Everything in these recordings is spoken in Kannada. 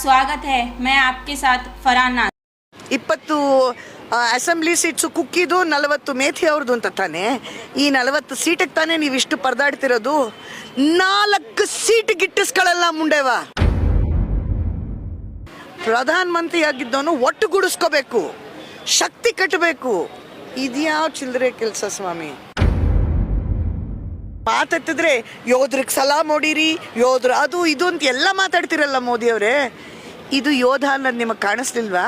स्वागत है। मैं आपके साथ फरहान नाज। 20 ಅಸೆಂಬ್ಲಿ ಸೀಟ್ಸು ಕುಕ್ಕಿದು 40 ಮೇಥಿ ಅವ್ರದ್ದು ಅಂತ ತಾನೆ. ಈ 40 ಸೀಟಿಗೆ ತಾನೇ ನೀವು ಇಷ್ಟು ಪರದಾಡ್ತಿರೋದು. 4 ಸೀಟ್ ಗಿಟ್ಟಿಸ್ಕೊಳ್ಳಲ್ಲ ಮುಂಡೆವ. ಪ್ರಧಾನ ಮಂತ್ರಿ ಆಗಿದ್ದವನು ಒಟ್ಟುಗೂಡಿಸ್ಕೋಬೇಕು, ಶಕ್ತಿ ಕಟ್ಟಬೇಕು. ಇದ್ಯಾವ ಚಿಲ್ಲರೆ ಕೆಲಸ ಸ್ವಾಮಿ. ಮಾತಾಡ್ತಿದ್ರೆ ಯೋಧರಿಗೆ ಸಲಾಮ್ ಹೊಡೀರಿ, ಯೋಧರು ಅದು ಇದು ಅಂತ ಎಲ್ಲ ಮಾತಾಡ್ತಿರಲ್ಲ ಮೋದಿ ಅವರೇ. ಇದು ಯೋಧ ಅನ್ನೋದು ನಿಮಗೆ ಕಾಣಿಸ್ಲಿಲ್ವಾ?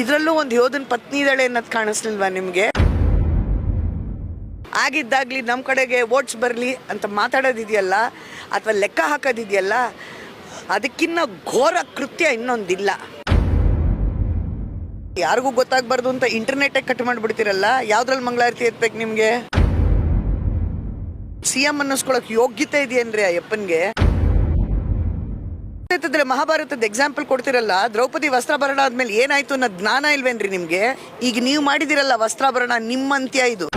ಇದರಲ್ಲೂ ಒಂದು ಯೋಧನ ಪತ್ನಿ ಇದ್ದಾಳೆ ಅನ್ನೋದು ಕಾಣಿಸ್ಲಿಲ್ವಾ ನಿಮಗೆ? ಆಗಿದ್ದಾಗಲಿ ನಮ್ಮ ಕಡೆಗೆ ವೋಟ್ಸ್ ಬರಲಿ ಅಂತ ಮಾತಾಡೋದಿದೆಯಲ್ಲ, ಅಥವಾ ಲೆಕ್ಕ ಹಾಕೋದಿದೆಯಲ್ಲ, ಅದಕ್ಕಿನ್ನ ಘೋರ ಕೃತ್ಯ ಇನ್ನೊಂದಿಲ್ಲ. ಯಾರಿಗೂ ಗೊತ್ತಾಗಬಾರ್ದು ಅಂತ ಇಂಟರ್ನೆಟ್ಟೇ ಕಟ್ ಮಾಡಿಬಿಡ್ತೀರಲ್ಲ. ಯಾವುದ್ರಲ್ಲಿ ಮಂಗಳಾರತಿ ಎತ್ಬೇಕು ನಿಮಗೆ? CM ಅನ್ನಿಸ್ಕೊಳಕ್ ಯೋಗ್ಯತೆ ಇದೆಯೇನ್ರಿ ಅಯ್ಯಪ್ಪನ್ಗೆ? ಮಹಾಭಾರತದ ಎಕ್ಸಾಂಪಲ್ ಕೊಡ್ತಿರಲ್ಲ. ದ್ರೌಪದಿ ವಸ್ತ್ರಾಭರಣ ಆದ್ಮೇಲೆ ಏನಾಯ್ತು ಅನ್ನೋ ಜ್ಞಾನ ಇಲ್ವೇನ್ರಿ ನಿಮ್ಗೆ? ಈಗ ನೀವು ಮಾಡಿದಿರಲ್ಲ ವಸ್ತ್ರಾಭರಣ, ನಿಮ್ಮಂತ್ಯ ಇದು.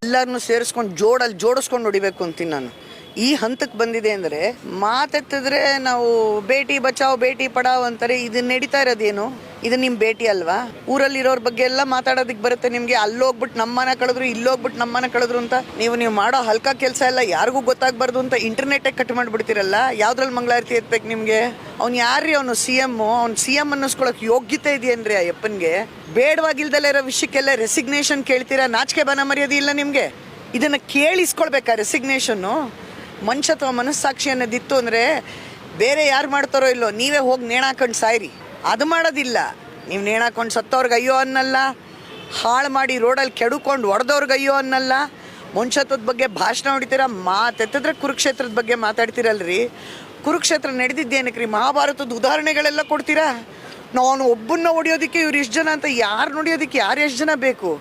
ಎಲ್ಲರನ್ನು ಸೇರಿಸ್ಕೊಂಡು ಜೋಡಿಸ್ಕೊಂಡು ಹೊಡಿಬೇಕು ಅಂತೀನಿ ನಾನು. ಈ ಹಂತಕ್ಕೆ ಬಂದಿದೆ ಅಂದರೆ ಮಾತೆತ್ತಿದ್ರೆ ನಾವು ಬೇಟಿ ಬಚಾವ್ ಬೇಟಿ ಪಡಾವ್ ಅಂತಾರೆ. ಇದು ನಡೀತಾ ಇರೋದೇನು? ಇದು ನಿಮ್ಮ ಬೇಟಿ ಅಲ್ವಾ? ಊರಲ್ಲಿರೋರ ಬಗ್ಗೆ ಎಲ್ಲ ಮಾತಾಡೋದಕ್ಕೆ ಬರುತ್ತೆ ನಿಮಗೆ. ಅಲ್ಲೋಗ್ಬಿಟ್ಟು ನಮ್ಮನೆ ಕಳೆದ್ರು, ಇಲ್ಲೋಗ್ಬಿಟ್ಟು ನಮ್ಮನೆ ಕಳೆದ್ರು ಅಂತ ನೀವು ಮಾಡೋ ಹಲ್ಕ ಕೆಲಸ ಎಲ್ಲ ಯಾರಿಗೂ ಗೊತ್ತಾಗಬಾರ್ದು ಅಂತ ಇಂಟರ್ನೆಟ್ಟೇ ಕಟ್ ಮಾಡಿಬಿಡ್ತೀರಲ್ಲ. ಯಾವ್ದ್ರಲ್ಲಿ ಮಂಗಳಾರತಿ ಎತ್ಬೇಕು ನಿಮಗೆ? ಅವ್ನು ಯಾರ್ರಿ ಅವನು? CM. ಅವ್ನು CM ಅನ್ನಿಸ್ಕೊಳಕ್ ಯೋಗ್ಯತೆ ಇದೆಯೇನ್ರಿ ಅಯ್ಯಪ್ಪನ್ಗೆ? ಬೇಡವಾಗಿಲ್ದಲ್ಲೇ ಇರೋ ವಿಷಯಕ್ಕೆಲ್ಲ ರೆಸಿಗ್ನೇಷನ್ ಕೇಳ್ತೀರಾ? ನಾಚಿಕೆ ಬನ ಮರ್ಯಾದೆ ಇಲ್ಲ ನಿಮಗೆ? ಇದನ್ನು ಕೇಳಿಸ್ಕೊಳ್ಬೇಕಾ ರೆಸಿಗ್ನೇಷನ್ನು? ಮನುಷ್ಯತ್ವ ಮನಸ್ಸಾಕ್ಷಿ ಅನ್ನೋದಿತ್ತು ಅಂದರೆ ಬೇರೆ ಯಾರು ಮಾಡ್ತಾರೋ ಇಲ್ಲೋ, ನೀವೇ ಹೋಗಿ ನೇಣಾಕೊಂಡು ಸಾಯ್ರಿ. ಅದು ಮಾಡೋದಿಲ್ಲ. ನೀವು ನೇಣಾಕೊಂಡು ಸತ್ತವ್ರಿಗೆ ಅಯ್ಯೋ ಅನ್ನಲ್ಲ, ಹಾಳು ಮಾಡಿ ರೋಡಲ್ಲಿ ಕೆಡುಕೊಂಡು ಹೊಡೆದವ್ರಿಗೆ ಅಯ್ಯೋ ಅನ್ನಲ್ಲ. ಮನುಷ್ಯತ್ವದ ಬಗ್ಗೆ ಭಾಷಣ ಹೊಡಿತೀರ, ಮಾತೆತ್ತಿದ್ರೆ ಕುರುಕ್ಷೇತ್ರದ ಬಗ್ಗೆ ಮಾತಾಡ್ತೀರಲ್ರಿ. ಕುರುಕ್ಷೇತ್ರ ನಡೆದಿದ್ದೇನಕ್ಕೆ ರೀ? ಮಹಾಭಾರತದ ಉದಾಹರಣೆಗಳೆಲ್ಲ ಕೊಡ್ತೀರಾ? ನಾನು ಒಬ್ಬನ್ನ ಹೊಡಿಯೋದಕ್ಕೆ ಇವ್ರು ಇಷ್ಟು ಜನ ಅಂತ ಯಾರು ನೋಡಿಯೋದಕ್ಕೆ ಯಾರು ಎಷ್ಟು ಜನ ಬೇಕು?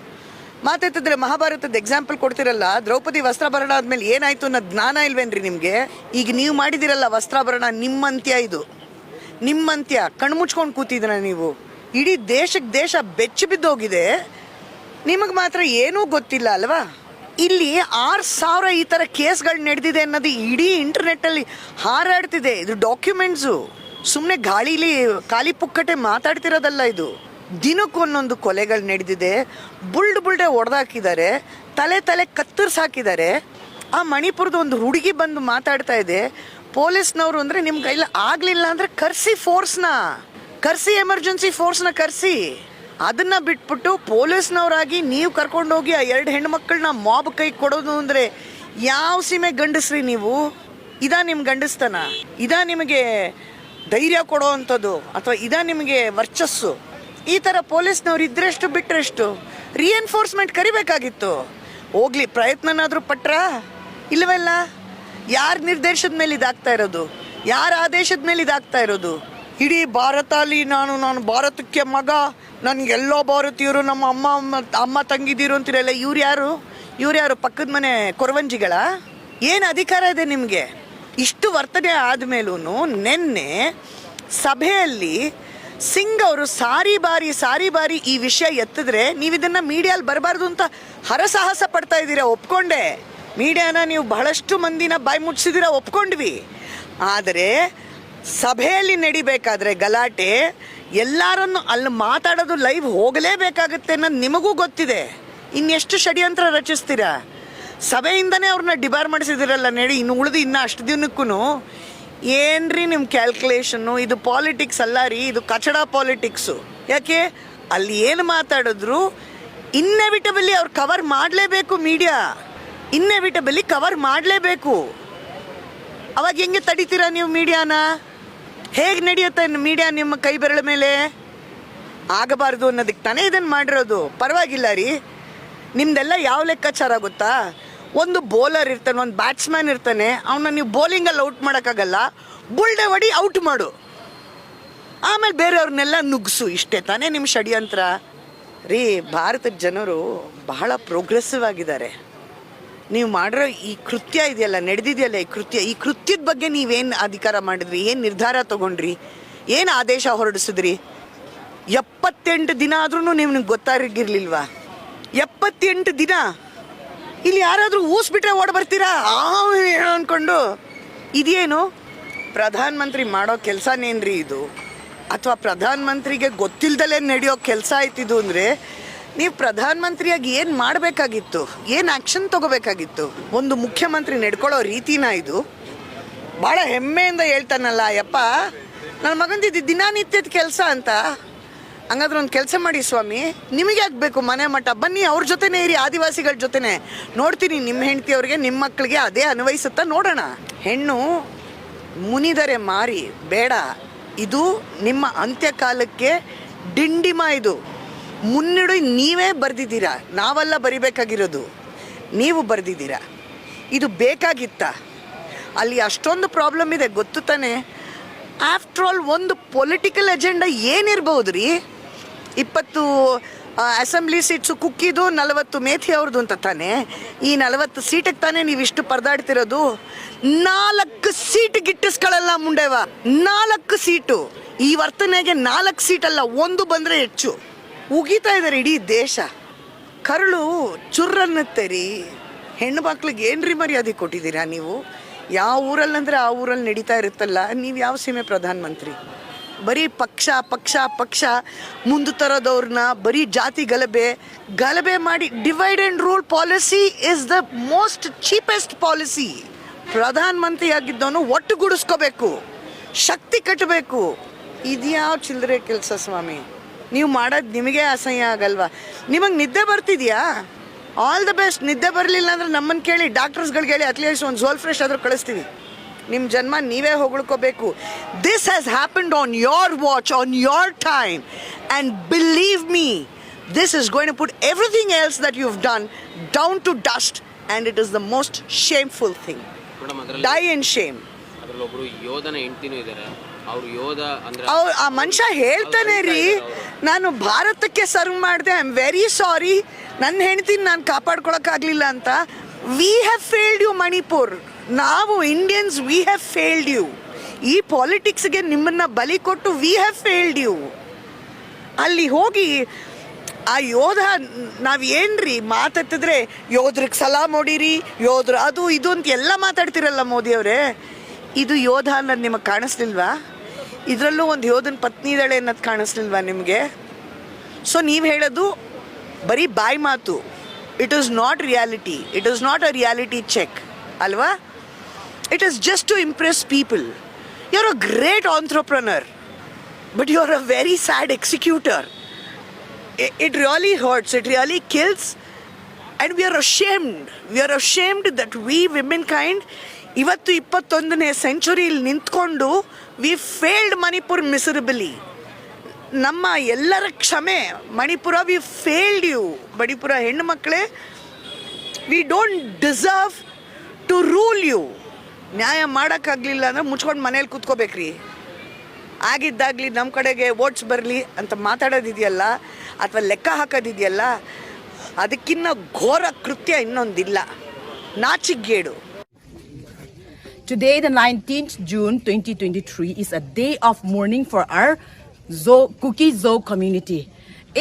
ಮಾತಾಡ್ತಿದ್ರೆ ಮಹಾಭಾರತದ ಎಕ್ಸಾಂಪಲ್ ಕೊಡ್ತಿರಲ್ಲ. ದ್ರೌಪದಿ ವಸ್ತ್ರಾಭರಣ ಆದ್ಮೇಲೆ ಏನಾಯ್ತು ಅನ್ನೋ ಜ್ಞಾನ ಇಲ್ವೇನ್ರಿ ನಿಮಗೆ? ಈಗ ನೀವು ಮಾಡಿದಿರಲ್ಲ ವಸ್ತ್ರಾಭರಣ, ನಿಮ್ಮಂತ್ಯ ಇದು. ನಿಮ್ಮಂತ್ಯ. ಕಣ್ಮುಚ್ಕೊಂಡು ಕೂತಿದ್ರ ನೀವು. ಇಡೀ ದೇಶಕ್ಕೆ ದೇಶ ಬೆಚ್ಚಿ ಬಿದ್ದೋಗಿದೆ, ನಿಮಗೆ ಮಾತ್ರ ಏನೂ ಗೊತ್ತಿಲ್ಲ ಅಲ್ವಾ? ಇಲ್ಲಿ 6,000 ಈ ಥರ ಕೇಸ್ಗಳು ನಡೆದಿದೆ ಅನ್ನೋದು ಇಡೀ ಇಂಟರ್ನೆಟ್ಟಲ್ಲಿ ಹಾರಾಡ್ತಿದೆ. ಇದು ಡಾಕ್ಯುಮೆಂಟ್ಸು. ಸುಮ್ಮನೆ ಗಾಳೀಲಿ ಖಾಲಿ ಪುಕ್ಕಟೆ ಮಾತಾಡ್ತಿರೋದಲ್ಲ ಇದು. ದಿನಕ್ಕೊಂದೊಂದು ಕೊಲೆಗಳು ನಡೆದಿದೆ. ಬುಲ್ಡೆ ಹೊಡೆದಾಕಿದ್ದಾರೆ, ತಲೆ ಕತ್ತರಿಸಾಕಿದ್ದಾರೆ. ಆ ಮಣಿಪುರದ ಒಂದು ಹುಡುಗಿ ಬಂದು ಮಾತಾಡ್ತಾ ಇದೆ, ಪೊಲೀಸ್ನವರು ಅಂದರೆ ನಿಮ್ಮ ಕೈಲಿ ಆಗಲಿಲ್ಲ ಅಂದರೆ ಕರ್ಸಿ ಎಮರ್ಜೆನ್ಸಿ ಫೋರ್ಸ್ನ ಕರ್ಸಿ. ಅದನ್ನು ಬಿಟ್ಬಿಟ್ಟು ಪೊಲೀಸ್ನವರಾಗಿ ನೀವು ಕರ್ಕೊಂಡೋಗಿ ಆ 2 ಹೆಣ್ಮಕ್ಳನ್ನ ಮಾಬ್ ಕೈ ಕೊಡೋದು ಅಂದರೆ ಯಾವ ಸೀಮೆ ಗಂಡಸ್ರಿ ನೀವು? ಇದಾ ನಿಮ್ಮ ಗಂಡಸ್ತನ? ಇದಾ ನಿಮಗೆ ಧೈರ್ಯ ಕೊಡೋ ಅಂಥದ್ದು? ಅಥವಾ ಇದಾ ನಿಮಗೆ ವರ್ಚಸ್ಸು? ಈ ಥರ ಪೊಲೀಸ್ನವ್ರು ಇದ್ರೆಷ್ಟು ಬಿಟ್ಟರೆಷ್ಟು? ರಿಎನ್ಫೋರ್ಸ್ಮೆಂಟ್ ಕರಿಬೇಕಾಗಿತ್ತು. ಹೋಗ್ಲಿ, ಪ್ರಯತ್ನನಾದರೂ ಪಟ್ರಾ? ಇಲ್ಲವಲ್ಲ. ಯಾರ ನಿರ್ದೇಶದ ಮೇಲೆ ಇದಾಗ್ತಾ ಇರೋದು? ಯಾರ ಆದೇಶದ ಮೇಲೆ ಇದಾಗ್ತಾ ಇರೋದು? ಇಡೀ ಭಾರತ ಅಲ್ಲಿ ನಾನು ಭಾರತಕ್ಕೆ ಮಗ, ನನಗೆಲ್ಲೋ ಭಾರತೀಯರು, ನಮ್ಮ ಅಮ್ಮ ತಂಗಿದಿರು ಅಂತಿರಲ್ಲ. ಇವ್ರು ಯಾರು? ಪಕ್ಕದ ಮನೆ ಕೊರವಂಜಿಗಳ? ಏನು ಅಧಿಕಾರ ಇದೆ ನಿಮಗೆ? ಇಷ್ಟು ವರ್ತನೆ ಆದಮೇಲೂ ನಿನ್ನೆ ಸಭೆಯಲ್ಲಿ ಸಿಂಗ್ ಅವರು ಸಾರಿ ಬಾರಿ ಈ ವಿಷಯ ಎತ್ತಿದ್ರೆ ನೀವು ಇದನ್ನು ಮೀಡಿಯಲ್ಲಿ ಬರಬಾರ್ದು ಅಂತ ಹರಸಾಹಸ ಪಡ್ತಾ ಇದ್ದೀರಾ. ಒಪ್ಕೊಂಡೆ. ಮೀಡಿಯಾನ ನೀವು ಬಹಳಷ್ಟು ಮಂದಿನ ಬಾಯಿ ಮುಚ್ಚಿದ್ದೀರಾ, ಒಪ್ಕೊಂಡ್ವಿ. ಆದರೆ ಸಭೆಯಲ್ಲಿ ನಡಿಬೇಕಾದ್ರೆ ಗಲಾಟೆ, ಎಲ್ಲರನ್ನು ಅಲ್ಲಿ ಮಾತಾಡೋದು ಲೈವ್ ಹೋಗಲೇಬೇಕಾಗುತ್ತೆ ಅನ್ನೋದು ನಿಮಗೂ ಗೊತ್ತಿದೆ. ಇನ್ನೆಷ್ಟು ಷಡ್ಯಂತ್ರ ರಚಿಸ್ತೀರಾ? ಸಭೆಯಿಂದನೇ ಅವ್ರನ್ನ ಡಿಬಾರ್ ಮಾಡಿಸಿದಿರಲ್ಲ. ಇನ್ನು ಉಳಿದು ಅಷ್ಟು ದಿನಕ್ಕೂ ಏನ್ರಿ ನಿಮ್ಮ ಕ್ಯಾಲ್ಕುಲೇಷನ್ನು? ಇದು ಪಾಲಿಟಿಕ್ಸ್ ಅಲ್ಲ ರೀ, ಇದು ಕಚಡ ಪಾಲಿಟಿಕ್ಸು. ಯಾಕೆ? ಅಲ್ಲಿ ಏನು ಮಾತಾಡಿದ್ರು ಇನ್ನೆವಿಟಬಲಿ ಅವ್ರು ಕವರ್ ಮಾಡಲೇಬೇಕು. ಮೀಡಿಯಾ ಇನ್ನೆವಿಟಬಲಿ ಕವರ್ ಮಾಡಲೇಬೇಕು. ಅವಾಗ ಹೆಂಗೆ ತಡಿತೀರಾ ನೀವು ಮೀಡಿಯಾನ? ಹೇಗೆ ನಡೆಯುತ್ತೆ ಮೀಡಿಯಾ ನಿಮ್ಮ ಕೈ ಬೆರಳ ಮೇಲೆ? ಆಗಬಾರ್ದು ಅನ್ನೋದಕ್ಕೆ ತಾನೇ ಇದನ್ನು ಮಾಡಿರೋದು. ಪರವಾಗಿಲ್ಲ ರೀ. ನಿಮ್ದೆಲ್ಲ ಯಾವ ಲೆಕ್ಕಾಚಾರ ಗೊತ್ತಾ? ಒಂದು ಬೌಲರ್ ಇರ್ತಾನೆ, ಒಂದು ಬ್ಯಾಟ್ಸ್ಮನ್ ಇರ್ತಾನೆ, ಅವನ್ನ ನೀವು ಬೌಲಿಂಗಲ್ಲಿ ಔಟ್ ಮಾಡೋಕ್ಕಾಗಲ್ಲ. ಬುಲ್ಡೆ ಹೊಡಿ ಔಟ್ ಮಾಡು, ಆಮೇಲೆ ಬೇರೆಯವ್ರನ್ನೆಲ್ಲ ನುಗ್ಸು. ಇಷ್ಟೇ ತಾನೇ ನಿಮ್ಮ ಷಡ್ಯಂತ್ರ ರೀ. ಭಾರತದ ಜನರು ಬಹಳ ಪ್ರೋಗ್ರೆಸಿವ್ ಆಗಿದ್ದಾರೆ. ನೀವು ಮಾಡಿರೋ ಈ ಕೃತ್ಯ ಇದೆಯಲ್ಲ, ನಡೆದಿದೆಯಲ್ಲ ಈ ಕೃತ್ಯದ ಬಗ್ಗೆ ನೀವೇನು ಅಧಿಕಾರ ಮಾಡಿದ್ರಿ? ಏನು ನಿರ್ಧಾರ ತೊಗೊಂಡ್ರಿ? ಏನು ಆದೇಶ ಹೊರಡಿಸಿದ್ರಿ? 78 ದಿನ ಆದ್ರೂ ನಿಮ್ಗೆ ಗೊತ್ತಾಗಿರ್ಲಿಲ್ವಾ? 78 ದಿನ ಇಲ್ಲಿ ಯಾರಾದರೂ ಊಸ್ಬಿಟ್ರೆ ಓಡ್ ಬರ್ತೀರಾ ಅನ್ಕೊಂಡು? ಇದೇನು ಪ್ರಧಾನ ಮಂತ್ರಿ ಮಾಡೋ ಕೆಲಸನೇನ್ರಿ ಇದು? ಅಥವಾ ಪ್ರಧಾನ ಮಂತ್ರಿಗೆ ಗೊತ್ತಿಲ್ದಲೇ ನಡೆಯೋ ಕೆಲಸ ಆಯ್ತಿದ್ದು ಅಂದರೆ ನೀವು ಪ್ರಧಾನ ಮಂತ್ರಿಯಾಗಿ ಏನು ಮಾಡಬೇಕಾಗಿತ್ತು? ಏನು ಆ್ಯಕ್ಷನ್ ತೊಗೋಬೇಕಾಗಿತ್ತು? ಒಂದು ಮುಖ್ಯಮಂತ್ರಿ ನಡ್ಕೊಳ್ಳೋ ರೀತಿನ ಇದು? ಭಾಳ ಹೆಮ್ಮೆಯಿಂದ ಹೇಳ್ತಾನಲ್ಲ, ಯಪ್ಪ ನನ್ನ ಮಗಂದಿದ್ದು ದಿನನಿತ್ಯದ ಕೆಲಸ ಅಂತ. ಹಂಗಾದ್ರೆ ಒಂದು ಕೆಲಸ ಮಾಡಿ ಸ್ವಾಮಿ, ನಿಮಗೆ ಆಗಬೇಕು ಮನೆ ಮಠ, ಬನ್ನಿ ಅವ್ರ ಜೊತೆನೇ ಇರಿ, ಆದಿವಾಸಿಗಳ ಜೊತೆನೇ. ನೋಡ್ತೀನಿ ನಿಮ್ಮ ಹೆಂಡತಿಯವ್ರಿಗೆ ನಿಮ್ಮ ಮಕ್ಕಳಿಗೆ ಅದೇ ಅನ್ವಯಿಸುತ್ತಾ ನೋಡೋಣ. ಹೆಣ್ಣು ಮುನಿದರೆ ಮಾರಿ ಬೇಡ, ಇದು ನಿಮ್ಮ ಅಂತ್ಯಕಾಲಕ್ಕೆ ಡಿಂಡಿಮ. ಇದು ಮುನ್ನುಡಿ ನೀವೇ ಬರೆದಿದ್ದೀರಾ, ನಾವೆಲ್ಲ ಬರಿಬೇಕಾಗಿರೋದು. ನೀವು ಬರೆದಿದ್ದೀರಾ. ಇದು ಬೇಕಾಗಿತ್ತ? ಅಲ್ಲಿ ಅಷ್ಟೊಂದು ಪ್ರಾಬ್ಲಮ್ ಇದೆ ಗೊತ್ತು ತಾನೆ. ಆಫ್ಟರ್ ಆಲ್ ಒಂದು ಪೊಲಿಟಿಕಲ್ ಎಜೆಂಡಾ ಏನಿರ್ಬೋದು ರೀ? 20 ಅಸೆಂಬ್ಲಿ ಸೀಟ್ಸು ಕುಕ್ಕಿದು, 40 ಮೇಥಿ ಅವ್ರದ್ದು ಅಂತ ತಾನೆ. ಈ 40 ಸೀಟಿಗೆ ತಾನೇ ನೀವು ಇಷ್ಟು ಪರದಾಡ್ತಿರೋದು. 4 ಸೀಟ್ ಗಿಟ್ಟಿಸ್ಕೊಳ್ಳಲ್ಲ ಮುಂಡೆವ. 4 ಸೀಟು. ಈ ವರ್ತನೆಗೆ 4 ಸೀಟಲ್ಲ, 1 ಬಂದರೆ ಹೆಚ್ಚು. ಉಗಿತಾ ಇದ್ದಾರೆ ಇಡೀ ದೇಶ. ಕರುಳು ಚುರ್ರನ್ನತ್ತೆ ರೀ. ಹೆಣ್ಣು ಮಕ್ಳಿಗೆ ಏನ್ರಿ ಮರ್ಯಾದೆ ಕೊಟ್ಟಿದ್ದೀರಾ ನೀವು? ಯಾವ ಊರಲ್ಲಂದರೆ ಆ ಊರಲ್ಲಿ ನಡೀತಾ ಇರುತ್ತಲ್ಲ. ನೀವು ಯಾವ ಸೀಮೆ ಪ್ರಧಾನಮಂತ್ರಿ? ಬರೀ ಪಕ್ಷ ಪಕ್ಷ ಪಕ್ಷ ಮುಂದೆ ತರೋದವ್ರನ್ನ ಬರೀ ಜಾತಿ ಗಲಭೆ ಮಾಡಿ. Divide and rule policy is the most cheapest policy. ಪ್ರಧಾನಮಂತ್ರಿ ಆಗಿದ್ದವನು ಒಟ್ಟುಗೂಡಿಸ್ಕೋಬೇಕು, ಶಕ್ತಿ ಕಟ್ಟಬೇಕು. ಇದ್ಯಾವ ಚಿಲ್ಲರೆ ಕೆಲಸ ಸ್ವಾಮಿ? ನೀವು ಮಾಡೋದು ನಿಮಗೆ ಅಸಹ್ಯ ಆಗಲ್ವಾ? ನಿಮಗೆ ನಿದ್ದೆ ಬರ್ತಿದ್ಯಾ? All the best. ನಿದ್ದೆ ಬರಲಿಲ್ಲ ಅಂದರೆ ನಮ್ಮನ್ನು ಕೇಳಿ, ಡಾಕ್ಟರ್ಸ್ಗಳಿಗೆ ಹೇಳಿ, ಅಟ್ಲೀಸ್ಟ್ ಒಂದು ಝೋಲ್ ಫ್ರೆಶ್ ಆದರೂ ಕಳಿಸ್ತೀವಿ. ನಿಮ್ಮ ಜನ್ಮ ನೀವೇ ಹೊಗಳ್ಕೋಬೇಕು. This has happened on your watch, on your time, and believe me, this is going to put everything else that you have done down to dust, and it is the most shameful thing. Die in shame. ಅದರಲ್ಲೊಬ್ರು ಯೋಧನ ಹೆಂಡ್ತಿನೂ ಇದ್ದಾರೆ. ಅವ್ರು ಯೋಧ ಅಂದ್ರೆ ಆ ಮನುಷ್ಯ ಹೇಳ್ತಾನೆ ರೀ, ನಾನು ಭಾರತಕ್ಕೆ ಸರ್ವ್ ಮಾಡಿದೆ, ಐ ಆಮ್ ವೆರಿ ಸಾರಿ, ನನ್ನ ಹೆಂಡ್ತಿನ ನಾನು ಕಾಪಾಡ್ಕೊಳಕ್ಕಾಗಲಿಲ್ಲ ಅಂತ. We have failed you Manipur. ನಾವು Indians, we have failed you. ಈ ಪಾಲಿಟಿಕ್ಸ್ಗೆ ನಿಮ್ಮನ್ನು ಬಲಿ ಕೊಟ್ಟು ವಿ ಹ್ಯಾವ್ ಫೇಲ್ಡ್ ಯು. ಅಲ್ಲಿ ಹೋಗಿ ಆ ಯೋಧ, ನಾವೇನ್ರಿ ಮಾತಾಡ್ತಿದ್ರೆ ಯೋಧ್ರಿಗೆ ಸಲಾಮ್ ಹೊಡೀರಿ, ಯೋಧರು ಅದು ಇದು ಅಂತ ಎಲ್ಲ ಮಾತಾಡ್ತಿರಲ್ಲ ಮೋದಿಯವರೇ. ಇದು ಯೋಧ ಅನ್ನೋದು ನಿಮಗೆ ಕಾಣಿಸ್ಲಿಲ್ವಾ? ಇದರಲ್ಲೂ ಒಂದು ಯೋಧನ ಪತ್ನಿ ಇದ್ದಾಳೆ ಅನ್ನೋದು ಕಾಣಿಸ್ಲಿಲ್ವಾ ನಿಮಗೆ? ಸೊ ನೀವು ಹೇಳೋದು ಬರೀ ಬಾಯಿ ಮಾತು. It is not reality. It is not a reality check ಅಲ್ವಾ? It is just to impress people. You are a great entrepreneur, but you are a very sad executor. It really hurts, it really kills, and we are ashamed that we womankind ಇವತ್ತು 21ನೇ ಸೆಂಚುರಿಯಲ್ಲಿ ನಿಂತ್ಕೊಂಡು ವಿ ಫೇಲ್ಡ್ ಮಣಿಪುರ್ ಮಿಸರಬಲಿ. ನಮ್ಮ ಎಲ್ಲರ ಕ್ಷಮೆ Manipur, we failed you. Manipur ಹೆಣ್ಣು ಮಕ್ಕಳೇ, we don't deserve to rule you. ನ್ಯಾಯ ಮಾಡೋಕ್ಕಾಗಲಿಲ್ಲ ಅಂದರೆ ಮುಚ್ಕೊಂಡು ಮನೇಲಿ ಕೂತ್ಕೋಬೇಕ್ರಿ. ಆಗಿದ್ದಾಗಲಿ ನಮ್ಮ ಕಡೆಗೆ ವೋಟ್ಸ್ ಬರಲಿ ಅಂತ ಮಾತಾಡೋದಿದೆಯಲ್ಲ, ಅಥವಾ ಲೆಕ್ಕ ಹಾಕೋದಿದೆಯಲ್ಲ, ಅದಕ್ಕಿನ್ನ ಘೋರ ಕೃತ್ಯ ಇನ್ನೊಂದಿಲ್ಲ. ನಾಚಿಗೇಡು. Today, the 19th June 2023, is a day of mourning for our Kuki Zo community.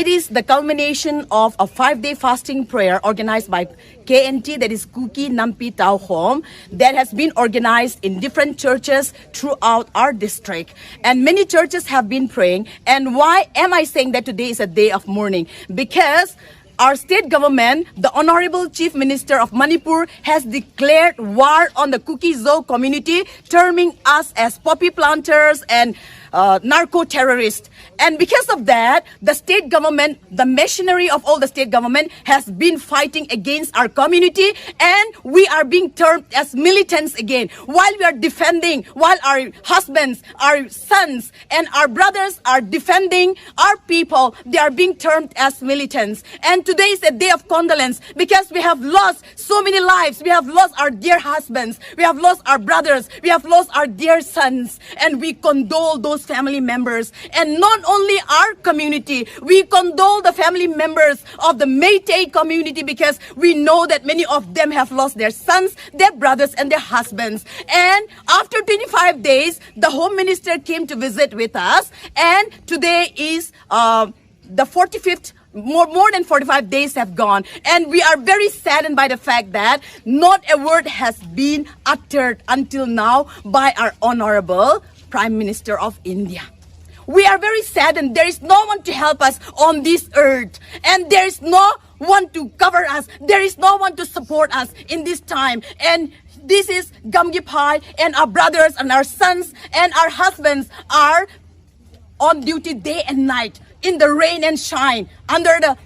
It is the culmination of a 5-day fasting prayer organized by KNT, that is Kuki Nampi Tau Home, that has been organized in different churches throughout our district. And many churches have been praying. And why am I saying that today is a day of mourning? Because our state government, the Honorable Chief Minister of Manipur, has declared war on the Kuki Zo community, terming us as poppy planters and narco-terrorists. And because of that, the state government, the machinery of all the state government, has been fighting against our community, and we are being termed as militants again. While we are defending, while our husbands, our sons, and our brothers are defending our people, they are being termed as militants. And today is a day of condolence, because we have lost so many lives. We have lost our dear husbands, we have lost our brothers, we have lost our dear sons, and we condole those family members. And not only our community, we condole the family members of the Meitei community, because we know that many of them have lost their sons, their brothers, and their husbands. And after 25 days, the Home Minister came to visit with us, and today is the 45th more than 45 days have gone, and we are very saddened by the fact that not a word has been uttered until now by our Honorable Prime Minister of India. We are very saddened. There is no one to help us on this earth, and there is no one to cover us. There is no one to support us in this time. And this is Gamgee Pai, and our brothers and our sons and our husbands are on duty day and night, in the rain and shine, under the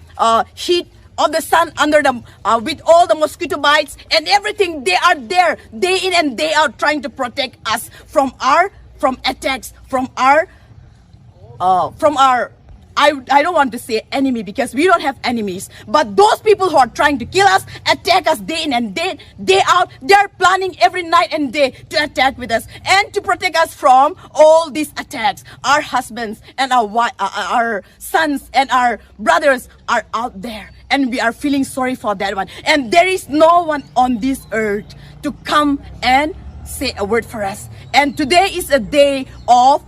heat of the sun, under the with all the mosquito bites and everything. They are there day in and day out, trying to protect us from attacks, from our I don't want to say enemy, because we don't have enemies, but those people who are trying to kill us, attack us day in and day out, they are planning every night and day to attack with us and to protect us from all these attacks. Our husbands and our sons and our brothers are out there, and we are feeling sorry for that one. And there is no one on this earth to come and say a word for us. And today is a day of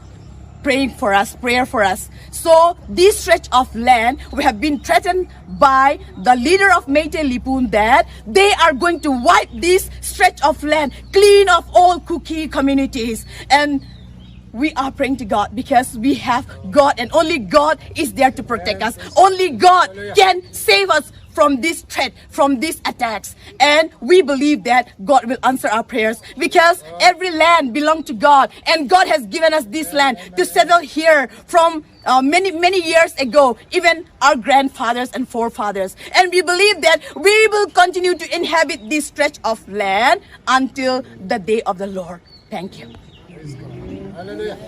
prayer for us. So this stretch of land, we have been threatened by the leader of Meitei Lipun that they are going to wipe this stretch of land clean of all Kuki communities. And we are praying to God, because we have God, and only God is there to protect us. Only God can save us from this threat, from these attacks. And we believe that God will answer our prayers, because every land belongs to God, and God has given us this land to settle here from many years ago, even our grandfathers and forefathers. And we believe that we will continue to inhabit this stretch of land until the day of the Lord. Thank you. Hallelujah.